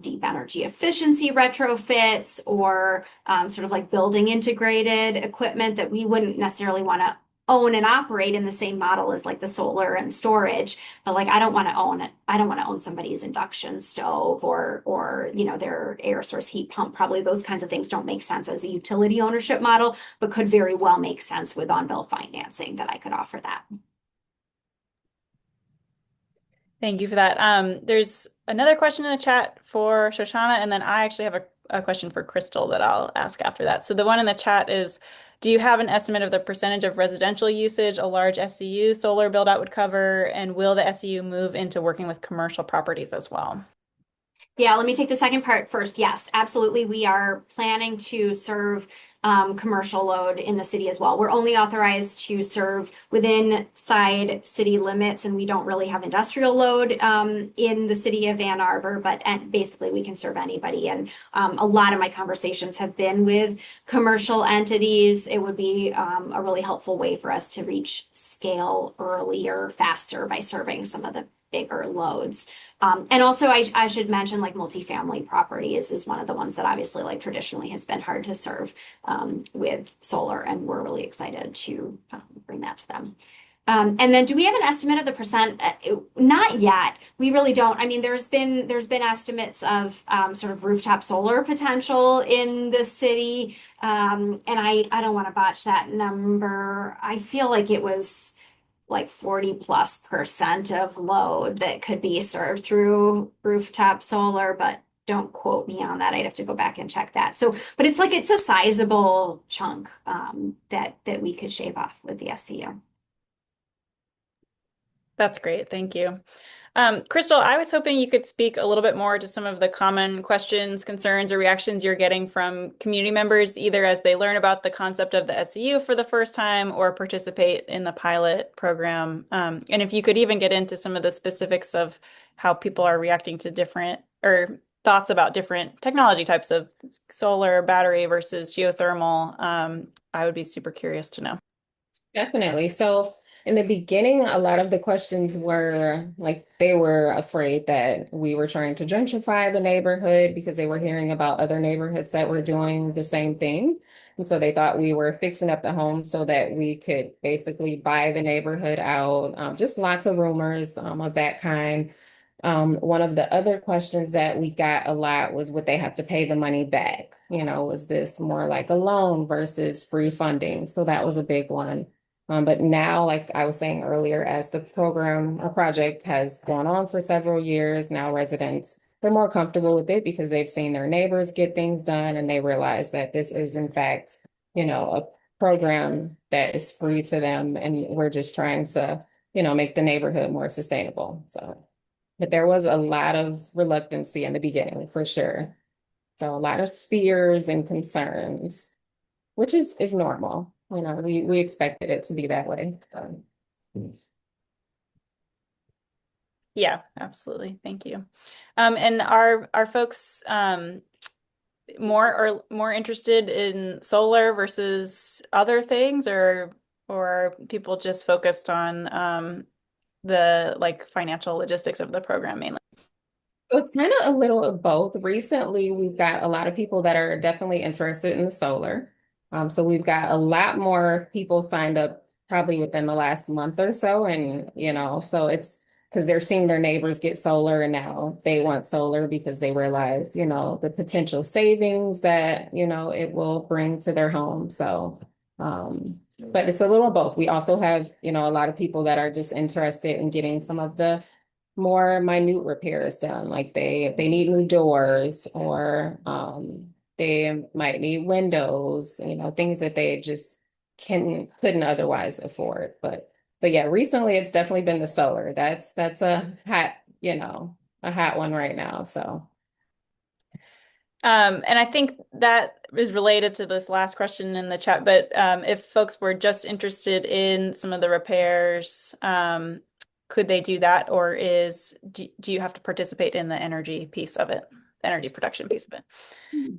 Speaker 2: deep energy efficiency retrofits or sort of like building integrated equipment that we wouldn't necessarily want to own and operate in the same model as like the solar and storage. But like I don't want to own somebody's induction stove or their air source heat pump. Probably those kinds of things don't make sense as a utility ownership model, but could very well make sense with on-bill financing that I could offer that.
Speaker 1: Thank you for that. There's another question in the chat for Shoshannah, and then I actually have a question for Krystal that I'll ask after that. So the one in the chat is, do you have an estimate of the percentage of residential usage a large SEU solar build out would cover, and will the SEU move into working with commercial properties as well?
Speaker 2: Yeah, let me take the second part first. Yes, absolutely. We are planning to serve commercial load in the city as well. We're only authorized to serve within side city limits, and we don't really have industrial load in the city of Ann Arbor, but basically we can serve anybody. And a lot of my conversations have been with commercial entities. It would be a really helpful way for us to reach scale earlier, faster by serving some of the bigger loads. And also I should mention like multifamily properties is one of the ones that obviously like traditionally has been hard to serve with solar, and we're really excited to bring that to them. And then do we have an estimate of the percent? Not yet. We really don't. I mean, there's been estimates of sort of rooftop solar potential in the city. And I don't want to botch that number. I feel like it was like 40+% of load that could be served through rooftop solar, but don't quote me on that. I'd have to go back and check that. So, but it's a sizable chunk that we could shave off with the SCU.
Speaker 1: That's great. Thank you. Krystal, I was hoping you could speak a little bit more to some of the common questions, concerns, or reactions you're getting from community members, either as they learn about the concept of the SEU for the first time or participate in the pilot program. And if you could even get into some of the specifics of how people are reacting to different or thoughts about different technology types of solar, battery versus geothermal, I would be super curious to know.
Speaker 5: Definitely. So in the beginning, a lot of the questions were like they were afraid that we were trying to gentrify the neighborhood because they were hearing about other neighborhoods that were doing the same thing. And so they thought we were fixing up the home so that we could basically buy the neighborhood out. Just lots of rumors of that kind. One of the other questions that we got a lot was would they have to pay the money back? You know, was this more like a loan versus free funding? So that was a big one. But now, like I was saying earlier, as the program or project has gone on for several years, now residents, they're more comfortable with it because they've seen their neighbors get things done and they realize that this is in fact, a program that is free to them. And we're just trying to, make the neighborhood more sustainable. So, but there was a lot of reluctancy in the beginning for sure. So a lot of fears and concerns, which is normal. We expected it to be that way. So.
Speaker 1: Yeah, absolutely. Thank you. And are folks more interested in solar versus other things, or are people just focused on the like financial logistics of the program mainly?
Speaker 5: So it's kind of a little of both. Recently, we've got a lot of people that are definitely interested in the solar. So we've got a lot more people signed up probably within the last month or so. And, so it's because they're seeing their neighbors get solar and now they want solar because they realize, the potential savings that, it will bring to their home. So, but it's a little of both. We also have, a lot of people that are just interested in getting some of the more minute repairs done, like they need new doors or they might need windows, things that they just couldn't otherwise afford. But yeah, recently it's definitely been the solar. That's a hot one right now. So
Speaker 1: and I think that is related to this last question in the chat, but if folks were just interested in some of the repairs, could they do that, or do you have to participate in the energy piece of it, the energy production piece of it?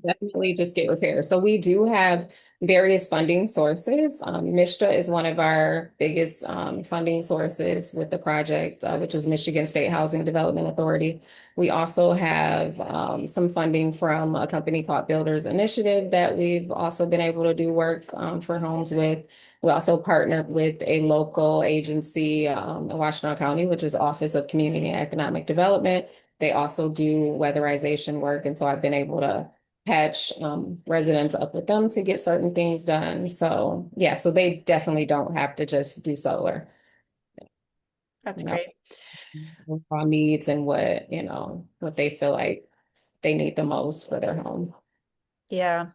Speaker 5: definitely just get repairs. So we do have various funding sources. MISTA is one of our biggest funding sources with the project, which is Michigan State Housing Development Authority. We also have some funding from a company called Builders Initiative that we've also been able to do work for homes with. We also partnered with a local agency in Washtenaw County, which is Office of Community and Economic Development. They also do weatherization work. And so I've been able to patch residents up with them to get certain things done. So yeah, so they definitely don't have to just do solar.
Speaker 1: That's
Speaker 5: you know,
Speaker 1: great.
Speaker 5: overall needs and what they feel like they need the most for their home.
Speaker 1: Yeah.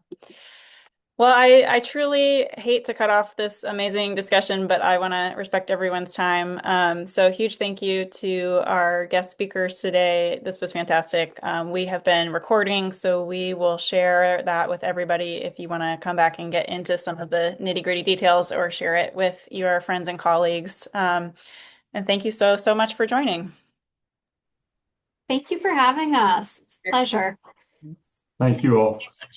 Speaker 1: Well, I truly hate to cut off this amazing discussion, but I want to respect everyone's time. So huge thank you to our guest speakers today. This was fantastic. We have been recording, so we will share that with everybody if you want to come back and get into some of the nitty-gritty details or share it with your friends and colleagues. And thank you so much for joining.
Speaker 2: Thank you for having us. It's a pleasure.
Speaker 6: Thank you all.